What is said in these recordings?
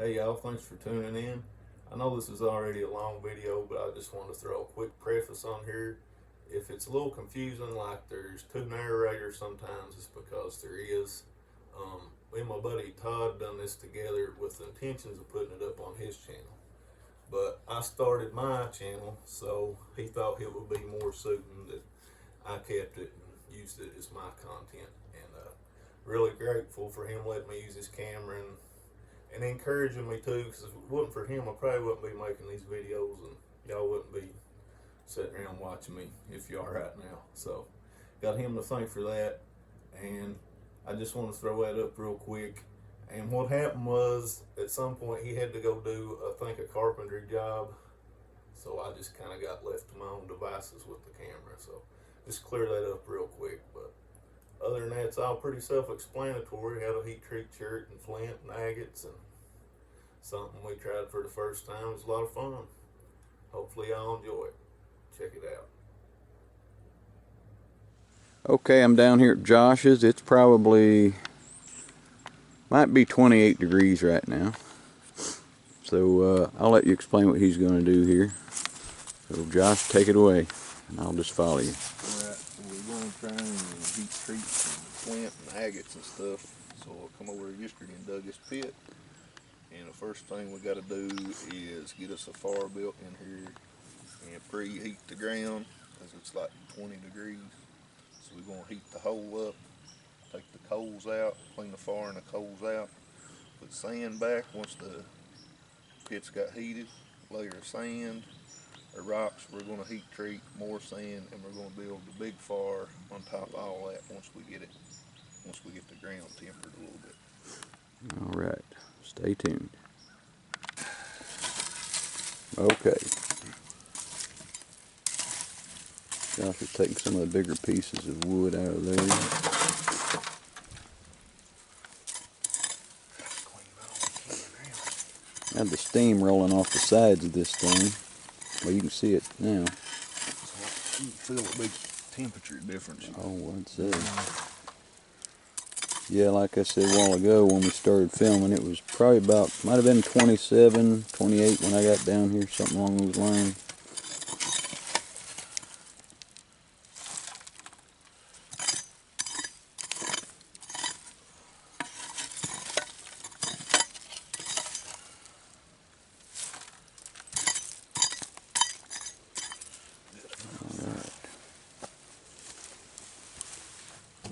Hey y'all, thanks for tuning in. I know this is already a long video, but I just want to throw a quick preface on here. If it's a little confusing, like there's two narrators sometimes, it's because there is. Me and my buddy Todd done this together with the intentions of putting it up on his channel. But I started my channel, so he thought it would be more suiting that I kept it and used it as my content. And really grateful for him letting me use his camera and encouraging me too, because if it wasn't for him, I probably wouldn't be making these videos, and y'all wouldn't be sitting around watching me if you are right now. So, got him to thank for that, and I just want to throw that up real quick. And what happened was, at some point, he had to go do, I think, a carpentry job, so I just kind of got left to my own devices with the camera. So, just clear that up real quick, but other than that, it's all pretty self-explanatory. How to heat treat shirt and flint and agates, and something we tried for the first time. It was a lot of fun. Hopefully y'all enjoy it. Check it out. Okay, I'm down here at Josh's. It's probably, might be 28 degrees right now. So I'll let you explain what he's going to do here. So Josh, take it away, and I'll just follow you. Alright, so we're going to try and heat treat some flint and agates and stuff. So I come over yesterday and dug this pit. And the first thing we got to do is get us a fire built in here and preheat the ground, because it's like 20 degrees. So we're going to heat the hole up, take the coals out, clean the fire and the coals out, put sand back once the pit's got heated, layer of sand or rocks. We're going to heat treat more sand, and we're going to build the big fire on top of all that once we get the ground tempered a little bit. All right, stay tuned. Okay. Josh is taking some of the bigger pieces of wood out of there. I have the steam rolling off the sides of this thing. Well, you can see it now. You can feel a big temperature difference. Oh, I'd say. Yeah, like I said a while ago when we started filming, it was probably about, might have been 27, 28 when I got down here, something along those lines.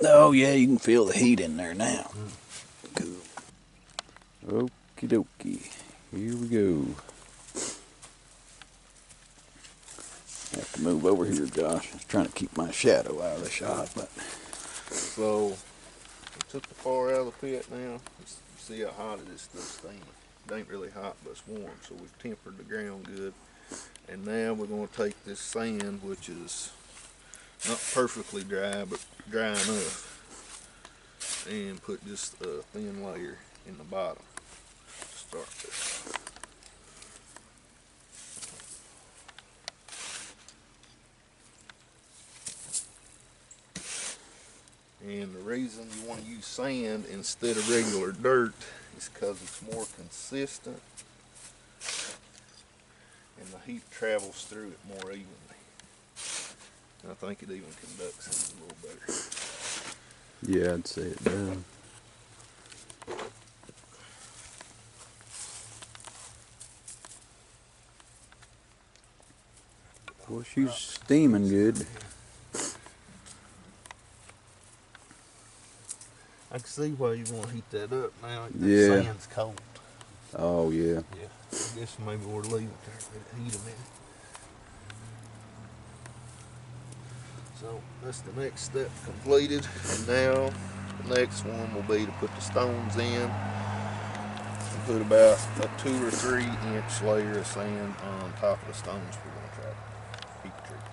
Oh yeah, you can feel the heat in there now. Cool. Okie dokie. Here we go. I have to move over here, Josh. I was trying to keep my shadow out of the shot, but. So we took the fire out of the pit now. Let's see how hot it is still steaming. It ain't really hot, but it's warm, so we've tempered the ground good. And now we're going to take this sand, which is not perfectly dry, but dry enough, and put just a thin layer in the bottom to start with. And the reason you want to use sand instead of regular dirt is because it's more consistent and the heat travels through it more evenly. And I think it even conducts it a little better. Yeah, I'd say it does. Well, she's steaming good. I can see why you want to heat that up now. Yeah. The sand's cold. Oh, yeah. Yeah. I guess maybe we'll leave it there and let it heat a minute. So that's the next step completed. And now the next one will be to put the stones in. And put about a 2 or 3 inch layer of sand on top of the stones we're going to try to heat treat.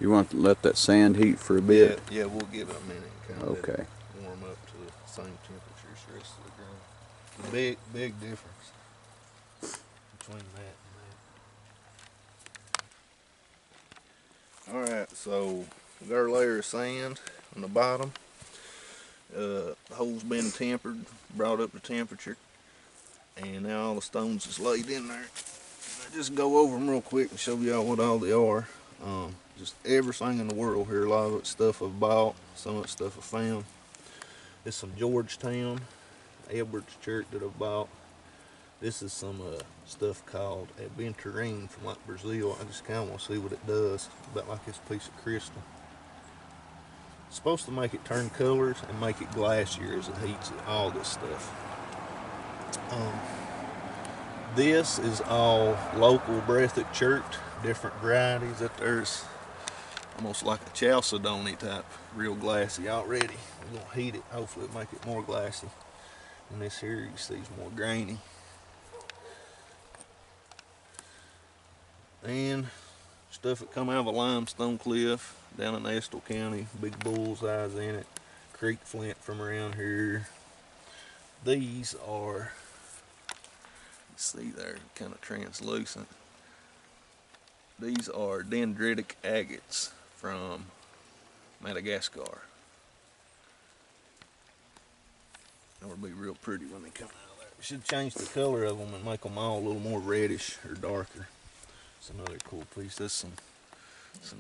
You want to let that sand heat for a bit? Yeah, we'll give it a minute and kind of Okay. let it warm up to the same temperature as the rest of the ground. Big difference between that and that. Alright, so we got our layer of sand on the bottom. The hole's been tempered, brought up to temperature. And now all the stones is laid in there. I just go over them real quick and show y'all what all they are. Just everything in the world here. A lot of it stuff I've bought, some of it stuff I found. This is some Georgetown, Edwards Church that I've bought. This is some stuff called aventurine from like Brazil. I just kind of want to see what it does. About like this piece of crystal. It's supposed to make it turn colors and make it glassier as it heats it. All this stuff. This is all local breathic chert, different varieties. That there's almost like a chalcedony type, real glassy already. We're gonna heat it, hopefully it'll make it more glassy. And this here you see is more grainy. And stuff that come out of a limestone cliff down in Estill County, big bullseyes in it, creek flint from around here. These are, see they're kind of translucent. These are dendritic agates from Madagascar. That would be real pretty when they come out of there. We should change the color of them and make them all a little more reddish or darker. It's another cool piece. That's some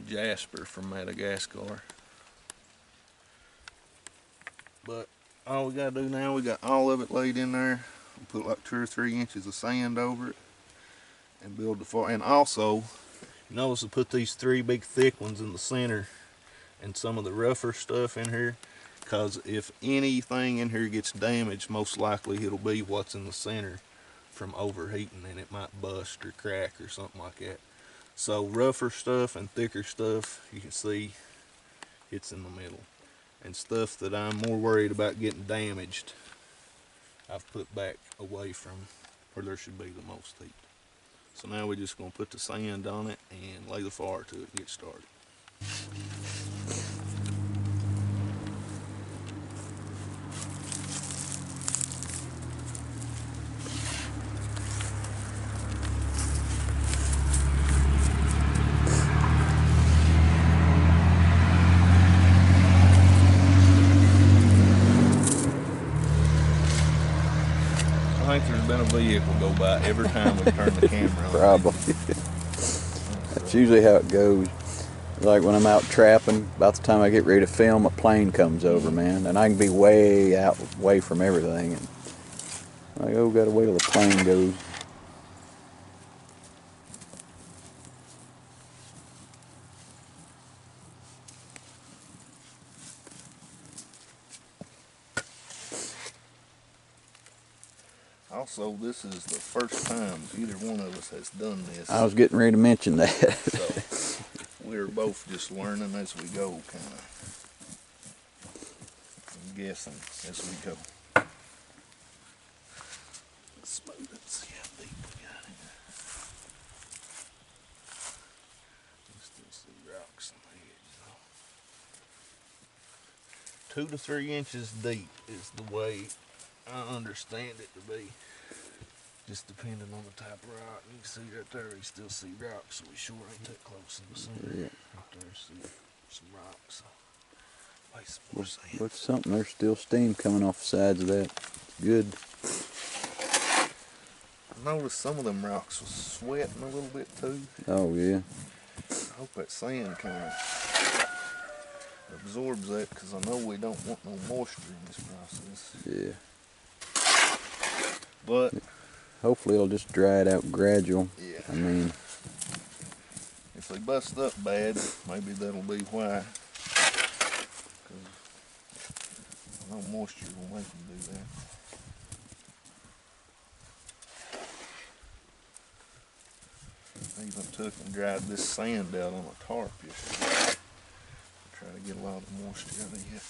jasper from Madagascar. But all we gotta do now, we got all of it laid in there. We'll put like 2 or 3 inches of sand over it and build the fire. And also, you notice I put these 3 big thick ones in the center and some of the rougher stuff in here, because if anything in here gets damaged, most likely it'll be what's in the center from overheating, and it might bust or crack or something like that. So rougher stuff and thicker stuff, you can see it's in the middle. And stuff that I'm more worried about getting damaged, I've put back away from where there should be the most heat. So now we're just going to put the sand on it and lay the fire to it and get started. I think there's been a vehicle go by every time we turn the camera on. Probably. That's usually how it goes. Like when I'm out trapping, about the time I get ready to film, a plane comes over, man, and I can be way out, way from everything, and like, oh, gotta wait till the plane goes. Also, this is the first time either one of us has done this. I was getting ready to mention that. So we're both just learning as we go, kind of. I'm guessing as we go. Let's smooth it, see how deep we got here. You still see rocks on the edge, though. 2 to 3 inches deep is the way I understand it to be. Just depending on the type of rock. You can see right there, you still see rocks, so we sure ain't that close in the center. Yeah. Right there, see some rocks. Lay some more sand. Looks something, there's still steam coming off the sides of that. Good. I noticed some of them rocks was sweating a little bit too. Oh, yeah. I hope that sand kind of absorbs that, because I know we don't want no moisture in this process. Yeah. But hopefully it'll just dry it out gradual. yeah, I mean, if they bust up bad, maybe that'll be why. Because no moisture will make them do that. I even took and dried this sand out on a tarp yesterday. Try to get a lot of moisture out of it.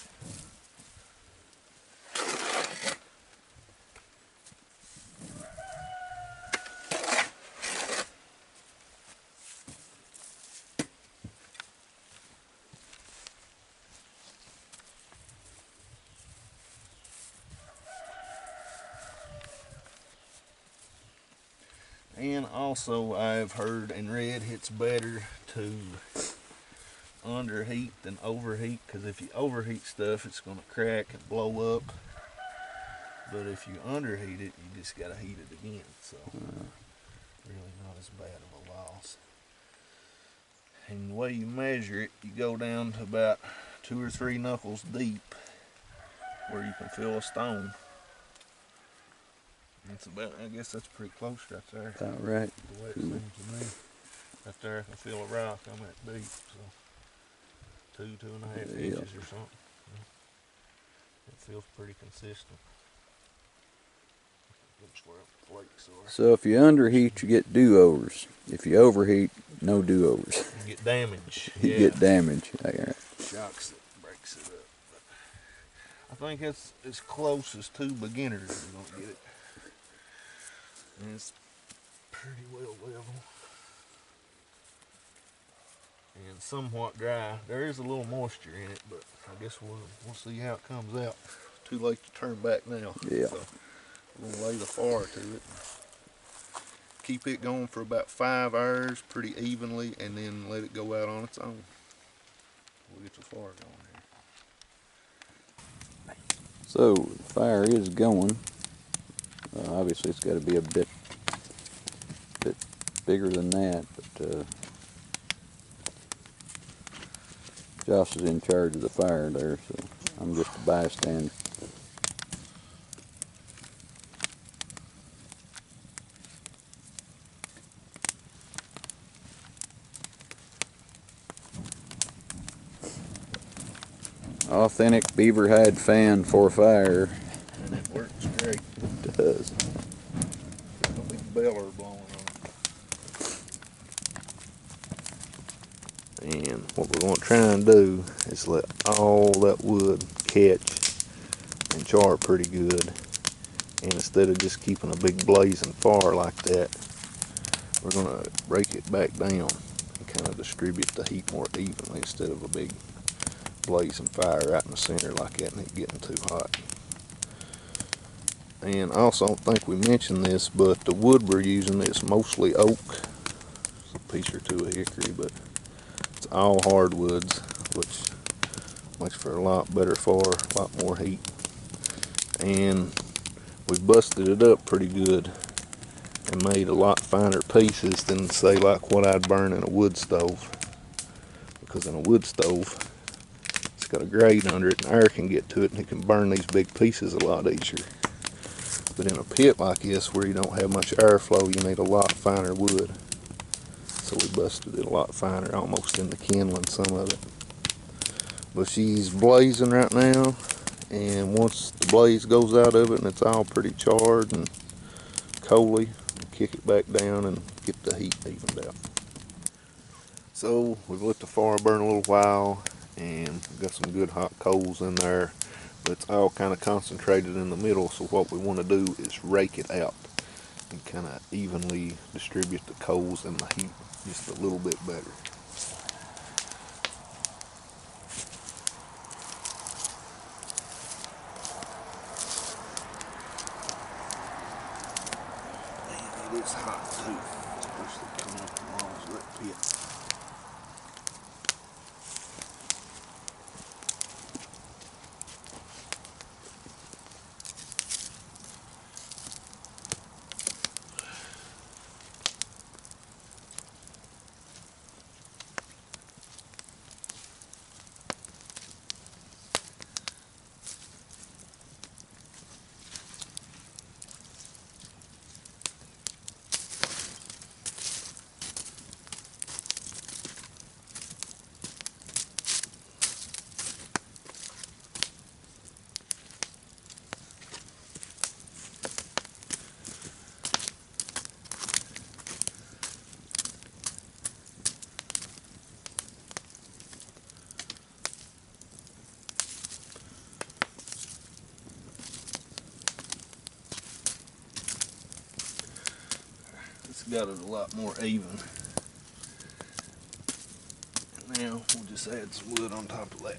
And also I've heard and read it's better to underheat than overheat, because if you overheat stuff it's going to crack and blow up. But if you underheat it, you just gotta heat it again. So really not as bad of a loss. And the way you measure it, you go down to about 2 or 3 knuckles deep where you can feel a stone. It's about, I guess that's pretty close right there. About right. The way it seems to me. Right there, I can feel a rock. I'm that deep, so 2.5 inches or something. It feels pretty consistent. That's where the flakes are. So if you underheat, you get do-overs. If you overheat, no do-overs. You get damage. You get damage. Shocks it, breaks it up. But I think it's as close as 2 beginners are gonna get it. And it's pretty well level. And somewhat dry. There is a little moisture in it, but I guess we'll see how it comes out. Too late to turn back now. Yeah. So we're gonna lay the fire to it. Keep it going for about 5 hours pretty evenly, and then let it go out on its own. We'll get the fire going here. So the fire is going. Obviously it's got to be a bit bigger than that, but Josh is in charge of the fire there, so I'm just a bystander. Authentic beaver hide fan for fire. And it works great. It does. A big beller blowing on it. And what we're going to try and do is let all that wood catch and char pretty good. And instead of just keeping a big blazing fire like that, we're going to rake it back down and kind of distribute the heat more evenly instead of a big blazing fire right in the center like that and it getting too hot. And I also don't think we mentioned this, but the wood we're using is mostly oak. It's a piece or two of hickory, but it's all hardwoods, which makes for a lot better fire, a lot more heat. And we busted it up pretty good and made a lot finer pieces than say like what I'd burn in a wood stove. Because in a wood stove, it's got a grate under it and air can get to it and it can burn these big pieces a lot easier. But in a pit like this where you don't have much airflow, you need a lot finer wood. So we busted it a lot finer, almost in the kindling some of it. But she's blazing right now, and once the blaze goes out of it and it's all pretty charred and coaly, kick it back down and get the heat evened out. So we've let the fire burn a little while and we've got some good hot coals in there, but it's all kind of concentrated in the middle, so what we want to do is rake it out and kind of evenly distribute the coals and the heat just a little bit better. And it is hot too, especially coming up the walls of that pit. Got it a lot more even. Now we'll just add some wood on top of that.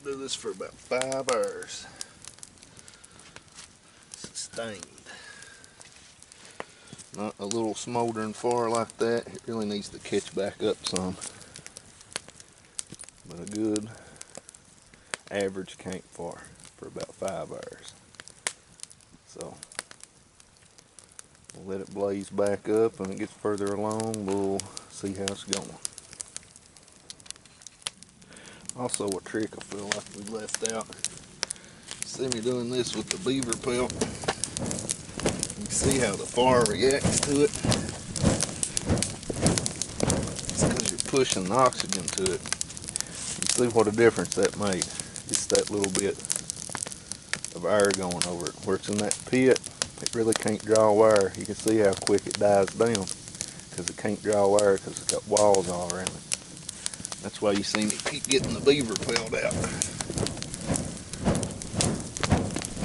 do this for about 5 hours. Sustained. Not a little smoldering fire like that. It really needs to catch back up some. But a good average campfire for about 5 hours. So we'll let it blaze back up. When it gets further along, we'll see how it's going. Also, a trick I feel like we left out. See me doing this with the beaver pelt. You can see how the fire reacts to it. It's because you're pushing the oxygen to it. You see what a difference that made. Just that little bit of air going over it. Where it's in that pit, it really can't draw air. You can see how quick it dies down because it can't draw air because it's got walls all around it. That's why you see me keep getting the beaver pelt out.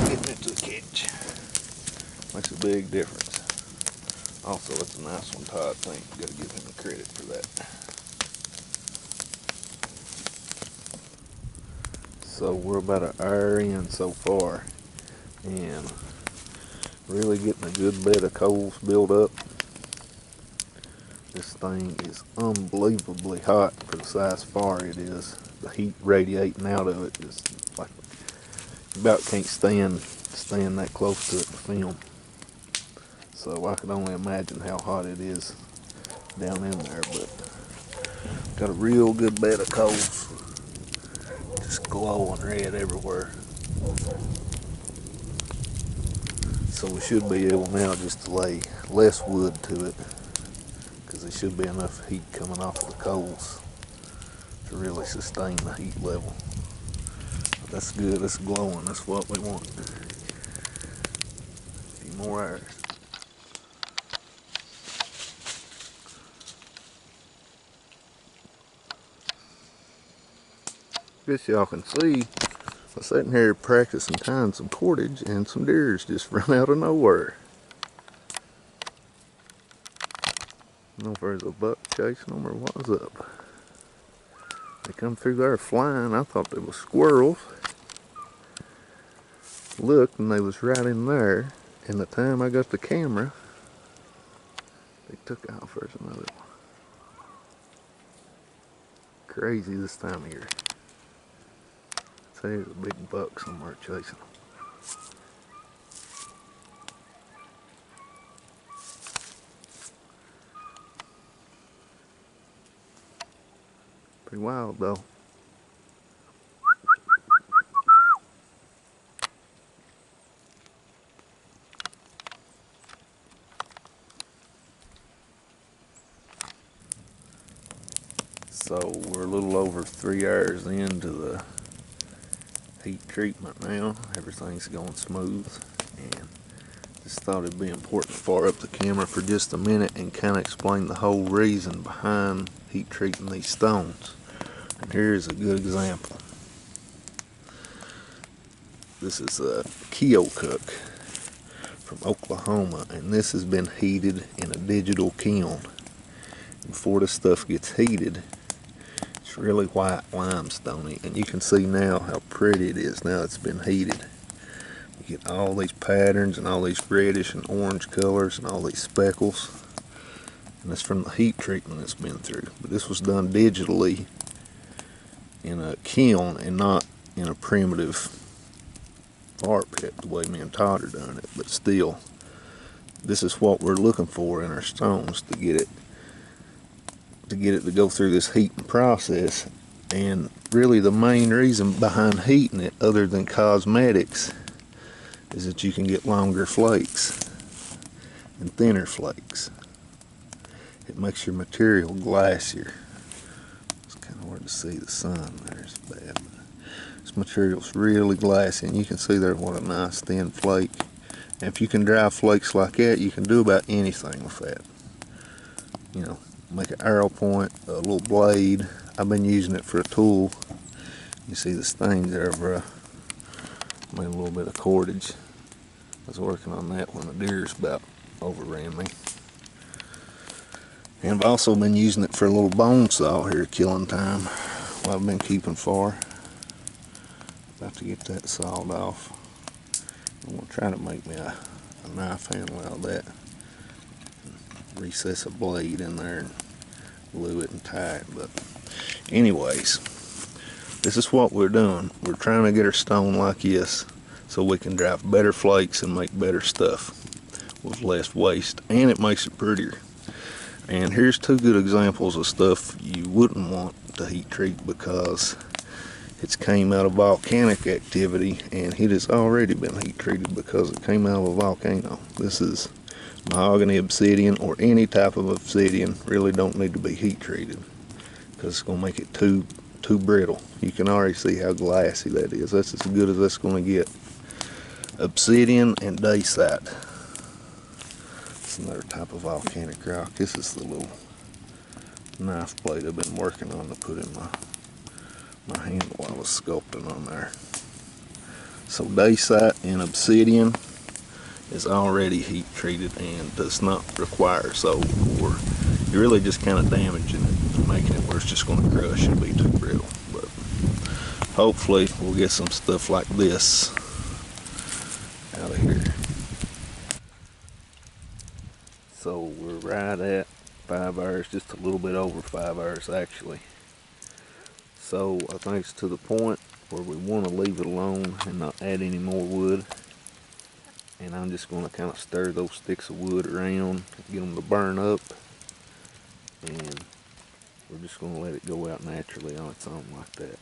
Getting it to a catch. Makes a big difference. Also, it's a nice one, Todd. I think you got to give him the credit for that. So we're about an hour in so far, and really getting a good bed of coals built up. This thing is unbelievably hot for the size fire it is. The heat radiating out of it is like you about can't stand that close to it to film. So I can only imagine how hot it is down in there, but got a real good bed of coals. Just glowing red everywhere. So we should be able now just to lay less wood to it, because there should be enough heat coming off of the coals to really sustain the heat level. But that's good, it's glowing, that's what we want. A few more hours. Guess y'all can see, I'm sitting here practicing tying some cordage and some deers just run out of nowhere. I don't know if there's a buck chasing them or what's up. They come through there flying. I thought they were squirrels. Looked and they was right in there. And the time I got the camera, they took off. There's another one. Crazy this time of year. I'd say there's a big buck somewhere chasing them. Pretty wild though. So we're a little over 3 hours into the heat treatment now. Everything's going smooth, and just thought it'd be important to fire up the camera for just a minute and kind of explain the whole reason behind heat treating these stones. And here's a good example. This is a Keokuk from Oklahoma, and this has been heated in a digital kiln. Before this stuff gets heated, it's really white limestone, and you can see now how pretty it is now it's been heated. You get all these patterns and all these reddish and orange colors and all these speckles, and it's from the heat treatment it's been through. But this was done digitally in a kiln and not in a primitive fire pit the way me and Todd are doing it. But still, this is what we're looking for in our stones, to get it to go through this heating process. And really the main reason behind heating it, other than cosmetics, is that you can get longer flakes and thinner flakes. It makes your material glassier. It's kind of hard to see the sun there, it's bad. This material's really glassy, and you can see there what a nice thin flake. And if you can dry flakes like that, you can do about anything with that. You know, make an arrow point, a little blade. I've been using it for a tool. You see the stains there, bro. Made a little bit of cordage. I was working on that when the deer's about overran me. And I've also been using it for a little bone saw here, killing time while I've been keeping fire. to get that sawed off. I'm going to try to make me a knife handle out of that. Recess a blade in there and glue it and tie it. But anyways, this is what we're doing. We're trying to get our stone like this so we can drive better flakes and make better stuff with less waste, and it makes it prettier. And here's two good examples of stuff you wouldn't want to heat treat because it's came out of volcanic activity, and it has already been heat treated because it came out of a volcano. This is mahogany obsidian, or any type of obsidian. Really don't need to be heat treated because it's going to make it too brittle. You can already see how glassy that is. That's as good as that's going to get. Obsidian and dacite. It's another type of volcanic rock. This is the little knife blade I've been working on to put in my handle while I was sculpting on there. So dacite and obsidian is already heat treated and does not require so, or you're really just kind of damaging it and making it where it's just going to crush and be too brittle. But hopefully we'll get some stuff like this out of here. So we're right at 5 hours, just a little bit over 5 hours actually. So I think it's to the point where we want to leave it alone and not add any more wood. And I'm just going to kind of stir those sticks of wood around, get them to burn up, and we're just going to let it go out naturally on its own like that.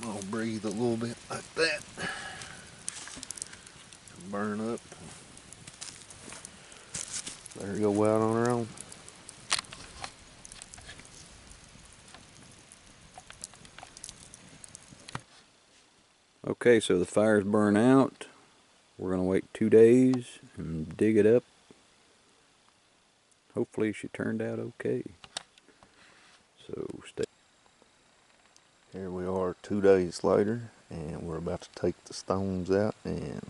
I'll breathe a little bit like that. Burn up. Let her go out on her own. Okay, so the fire's burn out. We're going to wait 2 days and dig it up. Hopefully she turned out okay. So stay. Here we are 2 days later, and we're about to take the stones out and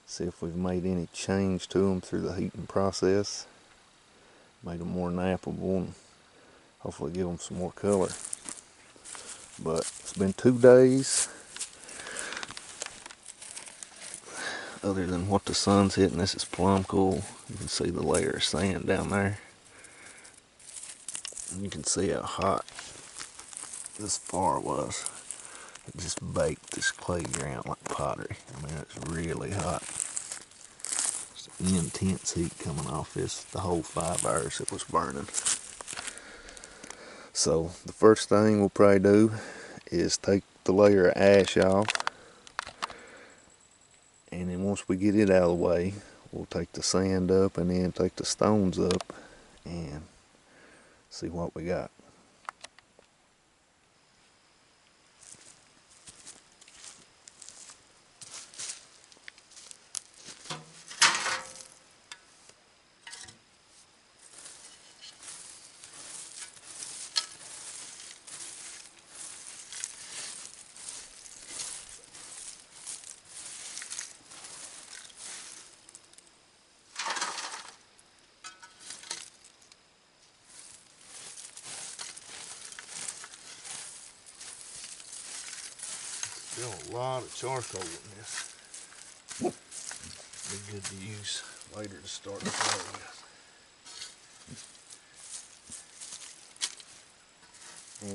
see if we've made any change to them through the heating process. Made them more knappable and hopefully give them some more color. But it's been 2 days. Other than what the sun's hitting, this is plumb cool. You can see the layer of sand down there. And you can see how hot this far was. It just baked this clay ground like pottery. I mean, it's really hot. It's intense heat coming off this the whole 5 hours it was burning. So the first thing we'll probably do is take the layer of ash off, and then once we get it out of the way, we'll take the sand up and then take the stones up and see what we got. Still a lot of charcoal in this. Be good to use later to start the fire with.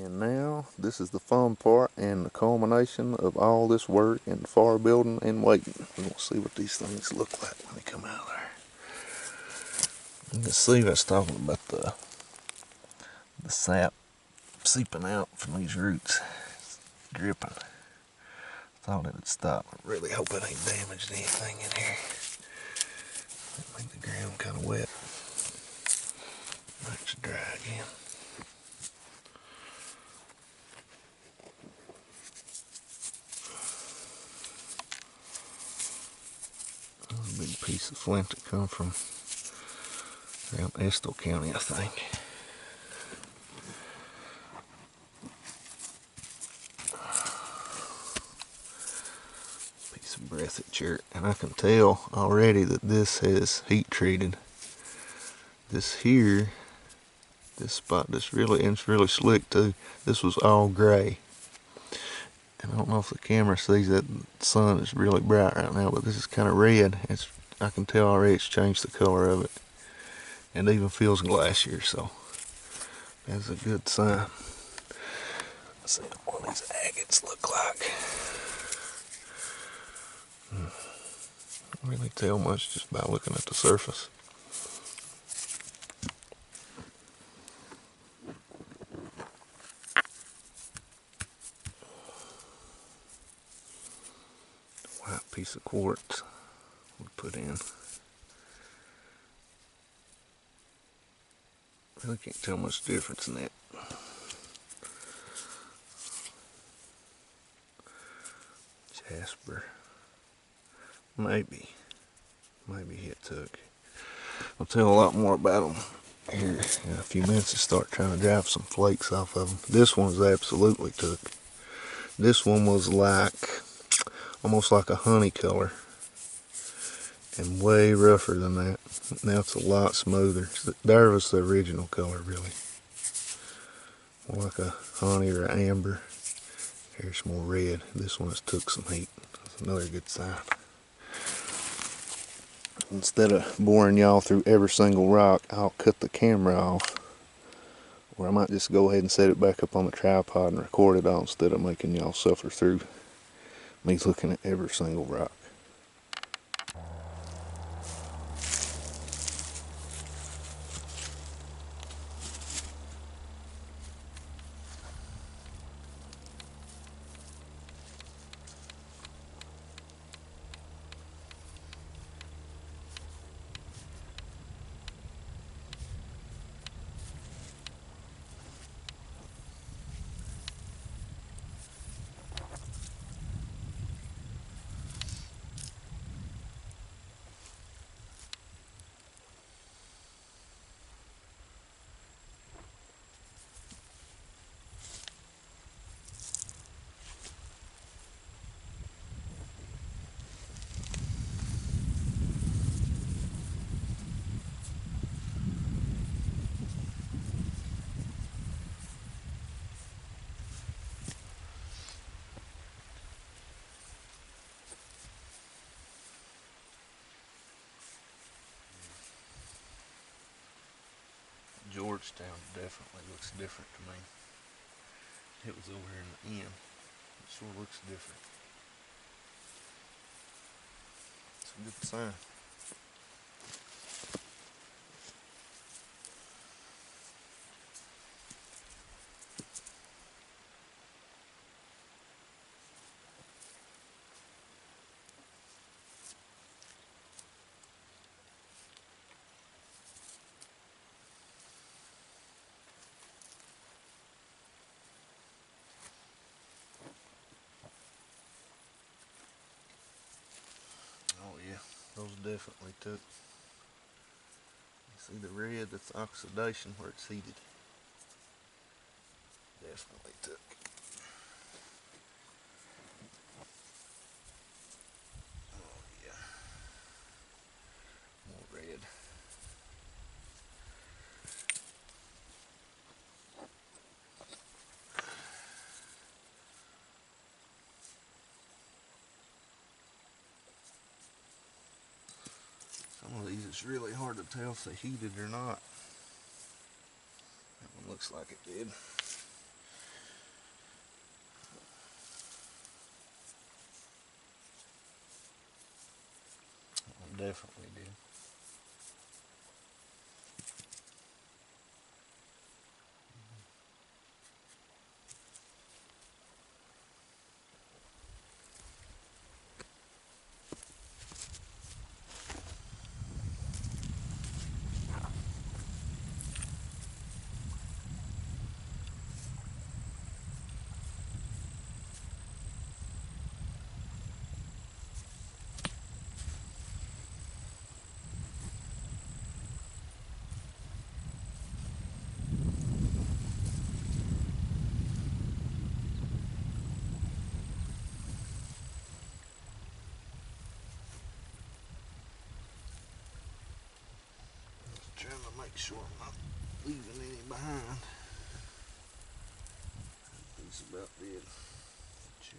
And now this is the fun part and the culmination of all this work and fire building and waiting. We're gonna see what these things look like when they come out of there. You can see I was talking about the sap seeping out from these roots. It's dripping. Thought it would stop. I really hope it ain't damaged anything in here. Make the ground kind of wet. Let's dry again. That was a big piece of flint that come from around Estill County, I think. Piece of breathed chert, and I can tell already that this has heat treated. This here, this spot, it's really slick too. This was all gray. And I don't know if the camera sees that the sun is really bright right now, but this is kind of red. I can tell already it's changed the color of it. And it even feels glacier, so that's a good sign. Let's see what these agates look like. Can't really tell much just by looking at the surface. White piece of quartz we put in. Really can't tell much difference in that. Jasper. Maybe it took. I'll tell a lot more about them here in a few minutes to start trying to drive some flakes off of them. This one's absolutely took. This one was like, almost like a honey color. And way rougher than that. Now it's a lot smoother. There was the original color, really. More like a honey or an amber. Here's more red. This one has took some heat. That's another good sign. Instead of boring y'all through every single rock, I'll cut the camera off. Or I might just go ahead and set it back up on the tripod and record it all instead of making y'all suffer through me looking at every single rock. Georgetown definitely looks different to me. It was over here in the end. It sure looks different. It's a good sign. Oh yeah, those definitely took. You see the red, that's oxidation where it's heated. Definitely took. Oh yeah. More red. Some of these it's really hard to tell if they heated or not. That one looks like it did. That one definitely did. trying to make sure I'm not leaving any behind. That piece about dead. Shoot.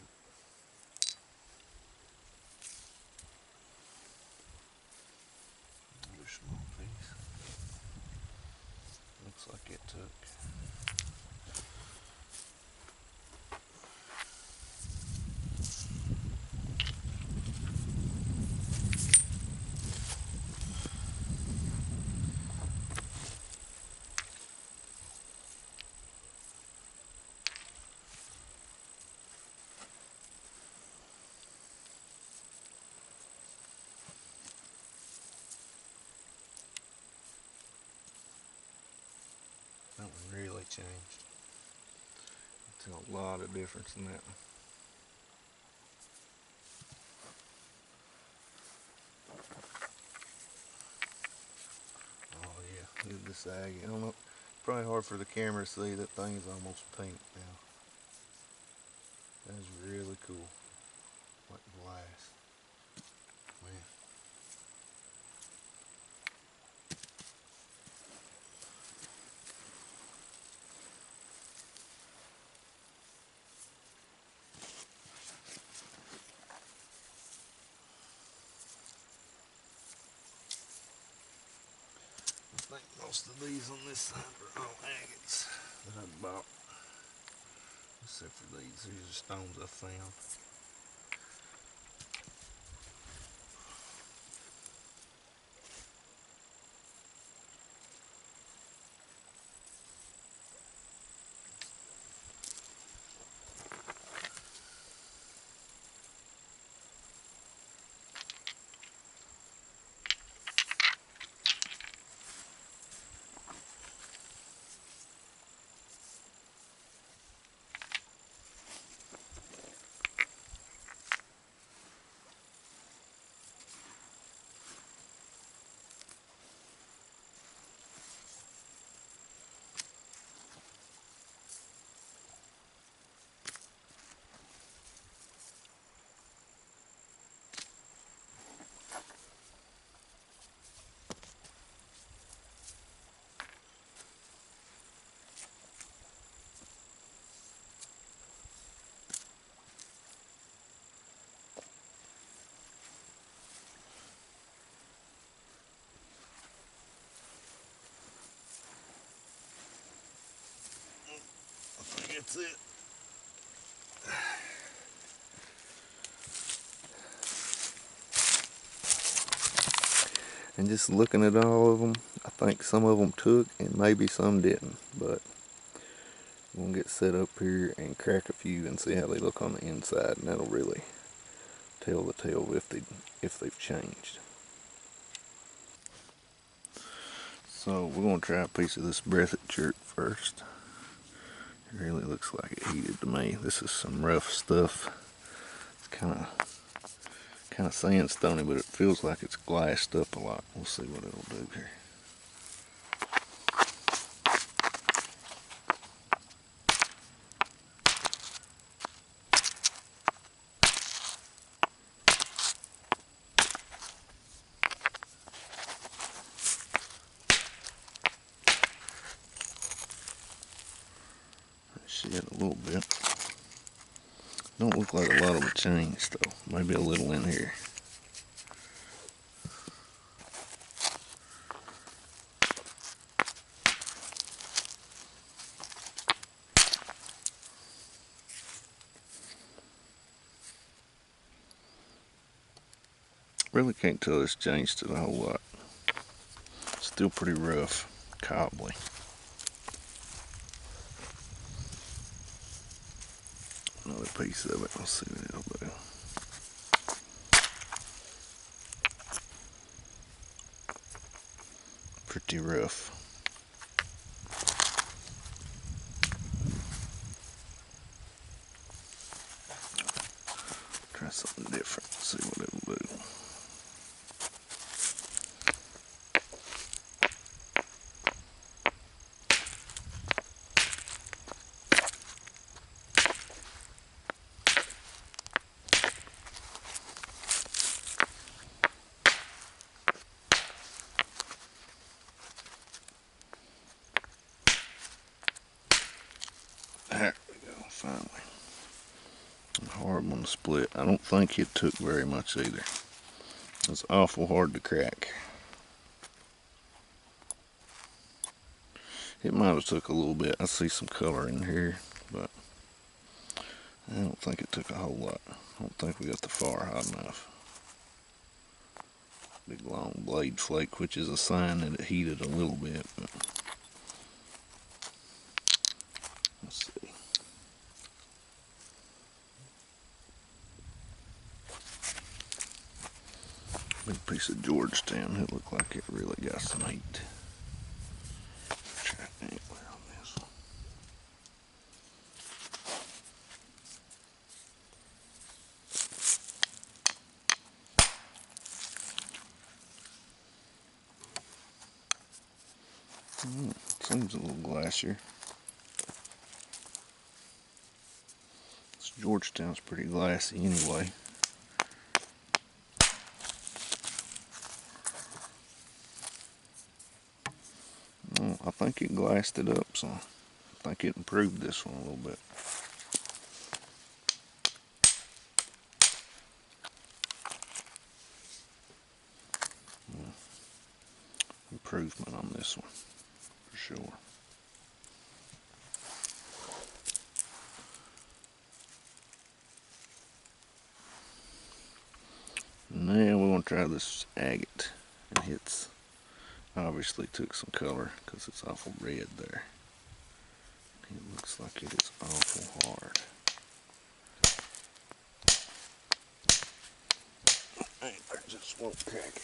Another small piece. Looks like it took. That one really changed. It's a lot of difference in that one. Oh yeah, look at this agate. I don't know. Probably hard for the camera to see. That thing is almost pink now. That's really cool. Like glass. Man. I think most of these on this side are all agates that I bought. Except for these. These are stones I found. I think that's it. And just looking at all of them, I think some of them took and maybe some didn't. But we're going to get set up here and crack a few and see how they look on the inside. And that'll really tell the tale if they've changed. So we're going to try a piece of this breathed jerk first. It really looks like it heated to me. This is some rough stuff. It's kind of sandstony, but it feels like it's glassed up a lot. We'll see what it'll do here. Shed a little bit. Don't look like a lot of them changed though. Maybe a little in here. Really can't tell this changed it a whole lot. Still pretty rough, cobbly. Another piece of it. Let's see what it'll do. Pretty rough. Try something different. See what it'll do. think it took very much either. It's awful hard to crack. It might have took a little bit. I see some color in here, but I don't think it took a whole lot. I don't think we got the fire hot enough. Big long blade flake, which is a sign that it heated a little bit. But let's see. Big piece of Georgetown. It looked like it really got some heat. Try antler on this one. Seems a little glassier. This Georgetown's pretty glassy anyway. I think it glassed it up, so I think it improved this one a little bit. Improvement on this one, for sure. Now we're going to try this agate. And it's obviously took some color because it's awful red there. It looks like it is awful hard. Antler just won't crack it.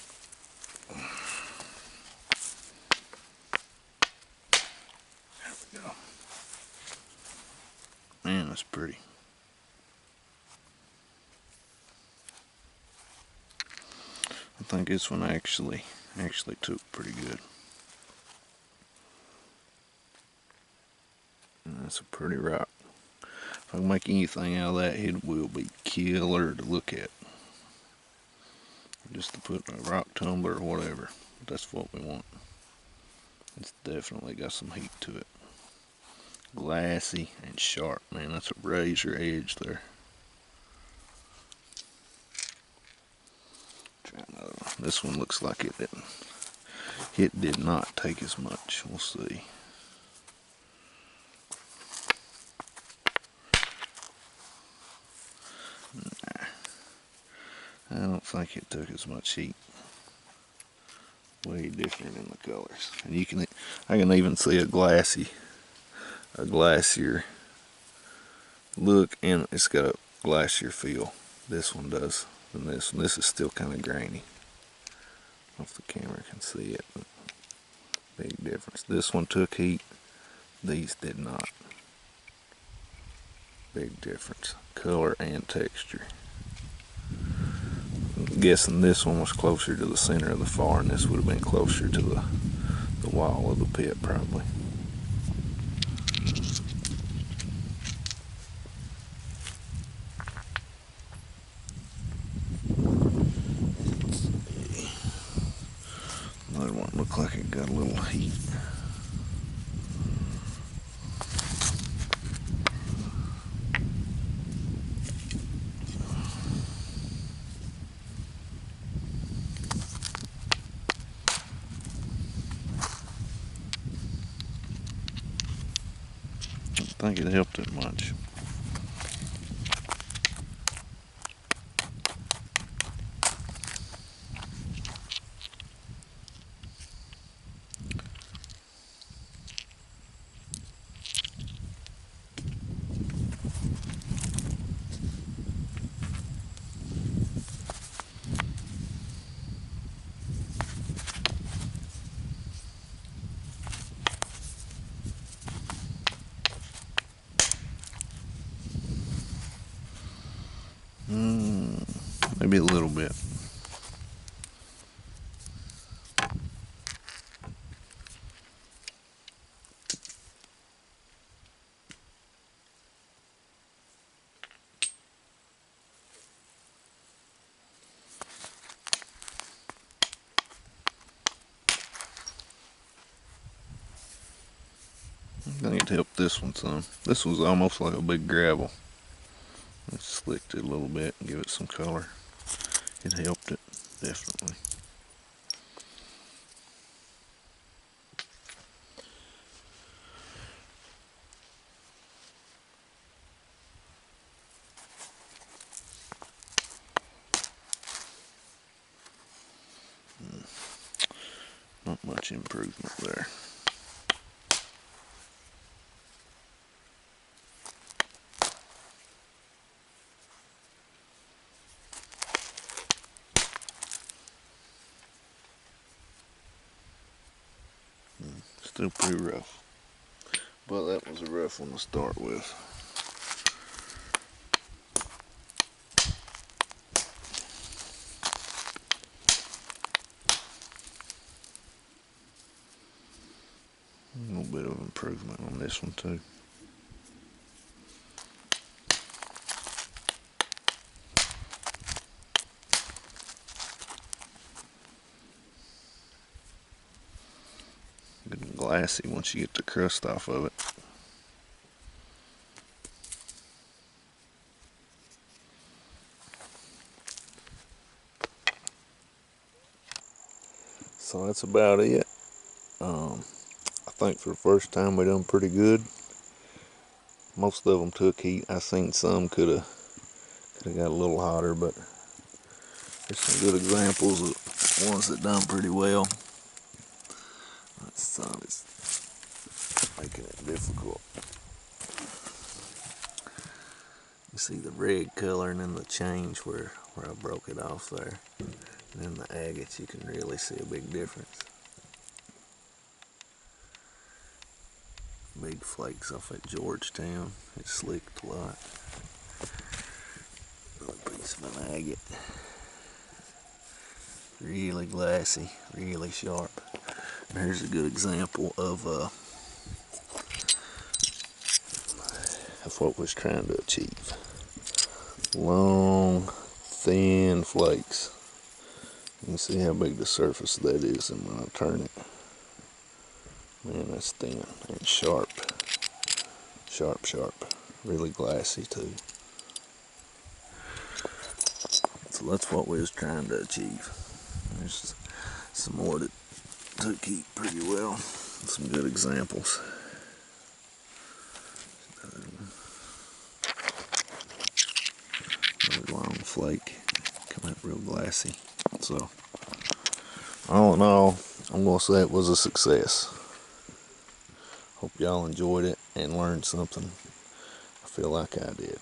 There we go. Man, that's pretty. I think this one actually took pretty good. And that's a pretty rock. If I can make anything out of that, it will be killer to look at. Just to put in a rock tumbler or whatever. That's what we want. It's definitely got some heat to it. Glassy and sharp, man. That's a razor edge there. Try another one. This one looks like it didn't. It did not take as much. We'll see. Nah. I don't think it took as much heat. Way different in the colors. And I can even see a glassier look, and it's got a glassier feel. This one does than this one. This is still kind of grainy. I don't know if the camera can see it, but big difference. This one took heat. These did not. Big difference. Color and texture. I'm guessing this one was closer to the center of the fire, and this would have been closer to the wall of the pit probably. Another one looked like it got a little heat. I think it helped it much. Maybe a little bit. I think it helped this one some. This was almost like a big gravel. It's slicked it a little bit and give it some color. It helped it, definitely. Not much improvement there. Still pretty rough, but that was a rough one to start with. A little bit of improvement on this one too. Good and glassy once you get the crust off of it. So that's about it. I think for the first time we done pretty good. Most of them took heat. I seen some could have got a little hotter, but there's some good examples of ones that done pretty well. That sun is making it difficult. You see the red color and then the change where I broke it off there. And then the agates, you can really see a big difference. Big flakes off at Georgetown. It slicked a lot. Another piece of an agate. Really glassy, really sharp. And here's a good example of what we're trying to achieve. Long, thin flakes. You can see how big the surface of that is, and when I turn it, man, that's thin and sharp. Sharp, sharp. Really glassy too. So that's what we was trying to achieve. There's some more that took heat pretty well. Some good examples. Really long flake. Come out real glassy. So, all in all, I'm going to say it was a success. Hope y'all enjoyed it and learned something. I feel like I did.